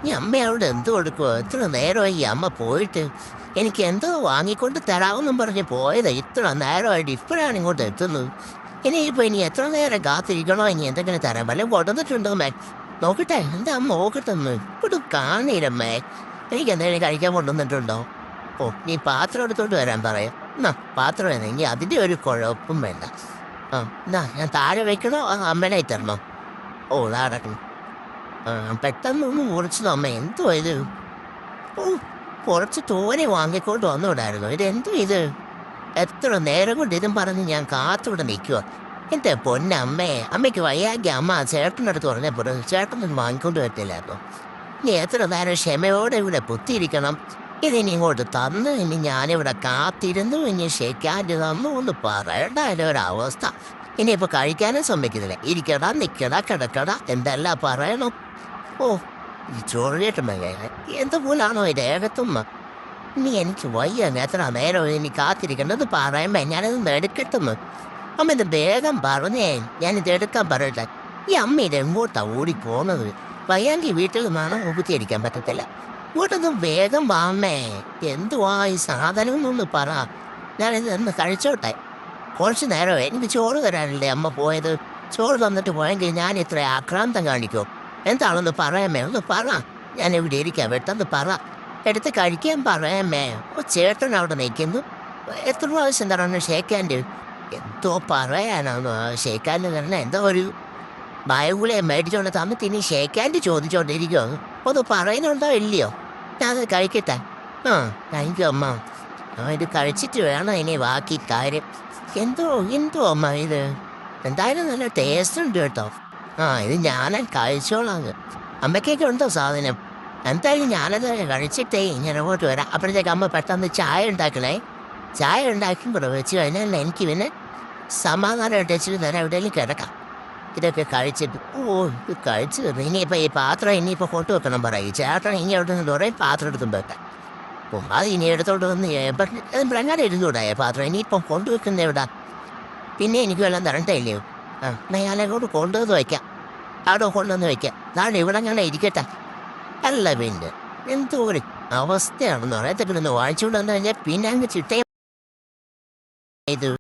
ഈ അമ്മയോട് എന്ത് കൊടുക്കുമോ? എത്ര നേരമായി ഈ അമ്മ പോയിട്ട്? എനിക്ക് എന്തോ വാങ്ങിക്കൊണ്ട് തരാമെന്നും പറഞ്ഞ് പോയത് ഇത്ര നേരമായിട്ട് ഇപ്പോഴാണ് ഇങ്ങോട്ട് എത്തുന്നത്. ഇനി എത്ര നേരം കാത്തിരിക്കണോ? ഇനി എന്തെങ്കിലും തരാൻ വല്ലതും കൊണ്ടുവന്നിട്ടുണ്ടോ മേ? നോക്കട്ടെ, എൻ്റെ അമ്മ നോക്കട്ടെന്ന്. ഇപ്പോഴും കാണില്ലമ്മേ. എനിക്ക് എന്തെങ്കിലും കഴിക്കാൻ കൊണ്ടുവന്നിട്ടുണ്ടോ? ഓ, നീ പാത്രം എടുത്തോണ്ട് വരാൻ പറയാം. എന്നാ പാത്രം വേണം, ഇനി അതിൻ്റെ ഒരു കുഴപ്പം വേണ്ട. ആ, എന്നാ ഞാൻ താഴെ വെക്കണോ അമ്മനായി തരണോ? ഓ, നടക്കണം. പെട്ടെന്നൊന്ന് മുറിച്ചതോ അമ്മ? എന്തോ ഇത്? ഓ, കുറച്ച് തോനെ വാങ്ങിക്കൊണ്ട് വന്നുകൂടായിരുന്നു. ഇതെന്തോ ഇത്? എത്ര നേരം കൊണ്ട് ഇതും പറഞ്ഞ് ഞാൻ കാത്തിവിടെ നിൽക്കുക. എൻ്റെ പൊന്നമ്മേ, അമ്മയ്ക്ക് വയ്യാക്കി അമ്മ ചേട്ടൻ്റെ അടുത്ത് പറഞ്ഞപ്പോൾ ചേട്ടനൊന്നും വാങ്ങിക്കൊണ്ട് വരത്തില്ലായിരുന്നു. ഇനി എത്ര നേരം ക്ഷമയോടെ ഇവിടെ കുത്തിയിരിക്കണം? ഇതിനി ഇങ്ങോട്ട് തന്ന് ഇനി ഞാനിവിടെ കാത്തിരുന്നു, ഇനി ഷെയ്ക്കാൻ്റെ തന്നു ഒന്ന് പറയണ്ട അതിൻ്റെ ഒരവസ്ഥ. ഇനിയിപ്പോൾ കഴിക്കാനും സമ്മതിക്കുന്നില്ല. ഇരിക്കടാ, നിൽക്കടാ, കിടക്കടാ, എന്തെല്ലാം പറയണം. ഓ, ഈ ചൊറിയട്ടും എന്തുപോലാണോ ഇത് ഏകത്തുമ്മ? ഇനി എനിക്ക് വയ്യ, എത്ര നേരം ഇനി കാത്തിരിക്കേണ്ടത് പറയുമ്പോ ഞാനത് എടുക്കട്ടെന്ന്. അമ്മ ഇത് വേഗം പറഞ്ഞേ, ഞാനിത് എടുക്കാൻ പറയട്ടെ. ഈ അമ്മ ഇത് എങ്ങോട്ടാ ഓടിപ്പോന്നത്? വയ്യാങ്കി വീട്ടിൽ നിന്നാണ് കുത്തിയടിക്കാൻ പറ്റത്തില്ല. ഇങ്ങോട്ടൊന്നും വേഗം വാമ്മേ. എന്തുവാ ഈ സാധനം എന്നൊന്ന് പറ, ഞാനിത് എന്ന് കഴിച്ചോട്ടെ. കുറച്ച് നേരം എനിക്ക് ചോറ് തരാനല്ലേ അമ്മ പോയത്. ചോറ് തന്നിട്ട് പോയെങ്കിൽ ഞാൻ ഇത്ര ആക്രാന്തം കാണിക്കോ? എന്താണെന്ന് പറയാമേ, ഒന്ന് പറ. ഞാൻ ഇവിടെ ഇരിക്കാം, പെട്ടെന്ന് പറ. എടുത്ത് കഴിക്കാൻ പറയാമേ. ഓ, ചേട്ടൻ അവിടെ നിൽക്കുന്നു. എത്ര പ്രാവശ്യം തരണം ഷേക്കാൻ്റെ? എന്തോ പറയാനാണോ ഷേക്കാൻ്റെ തന്നെ? എന്തോ ഒരു ഭയകുളിയെ മേടിച്ചോണ്ട് തന്നിട്ട് ഇനി ഷേക്കാൻ്റെ ചോദിച്ചോണ്ടിരിക്കുമോ? ഒന്ന് പറയുന്നുണ്ടോ ഇല്ലയോ? ഞാനത് കഴിക്കട്ടെ. ആ, താങ്ക് യു അമ്മ. ഇത് കഴിച്ചിട്ട് വേണം ഇനി ബാക്കി കാര്യം. എന്തോ എന്തോ അമ്മ ഇത്? എന്തായാലും നല്ല ടേസ്റ്റ് ഉണ്ട് കേട്ടോ. ആ, ഇത് ഞാനാ കഴിച്ചോളാം. അമ്മയ്ക്കൊക്കെ ഉണ്ടോ സാധനം? എന്തായാലും ഞാനത് കഴിച്ചിട്ടേ ഇങ്ങനെ അങ്ങോട്ട് വരാം. അപ്പോഴത്തേക്ക് അമ്മ പെട്ടെന്ന് ചായ ഉണ്ടാക്കണേ. ചായ ഉണ്ടാക്കുമ്പോൾ വെച്ച് കഴിഞ്ഞാൽ എനിക്ക് പിന്നെ സമാധാനമായിട്ട് വെച്ചിട്ട് തരാം, എവിടെയെങ്കിലും കിടക്കാം. ഇതൊക്കെ കഴിച്ചിട്ട് ഇത് കഴിച്ച് ഇനിയിപ്പോൾ ഈ പാത്രം ഇനിയിപ്പോൾ കൊണ്ടു വെക്കണം പറയും ചേട്ടൻ. ഇനി അവിടെ നിന്ന് കുറേ പാത്രം എടുത്തും വെക്കാം. ഓ, അത് ഇനി എടുത്തോണ്ട് വന്ന് എങ്ങനെ ഇരുന്നൂടാ പാത്രം? ഇനിയിപ്പം കൊണ്ടുവെക്കുന്ന എവിടാ? പിന്നെ എനിക്ക് വല്ലതും തരണ്ടല്ലയോ? ആ, എന്നാൽ ഞാനങ്ങോട്ട് കൊണ്ടുവന്ന് വയ്ക്കാം. അവിടെ കൊണ്ടുവന്ന് വയ്ക്കാം. നാളെ ഇവിടെ അങ്ങനെ ഇരിക്കട്ടെ. അല്ല പിന്നെ എന്തോ ഒരു അവസ്ഥയാണെന്ന് പറയത്തൊക്കെ ഒന്ന് വാങ്ങിച്ചുകൊണ്ട് വന്നു കഴിഞ്ഞാൽ പിന്നെ അങ്ങ് ചിട്ടയും ഇത്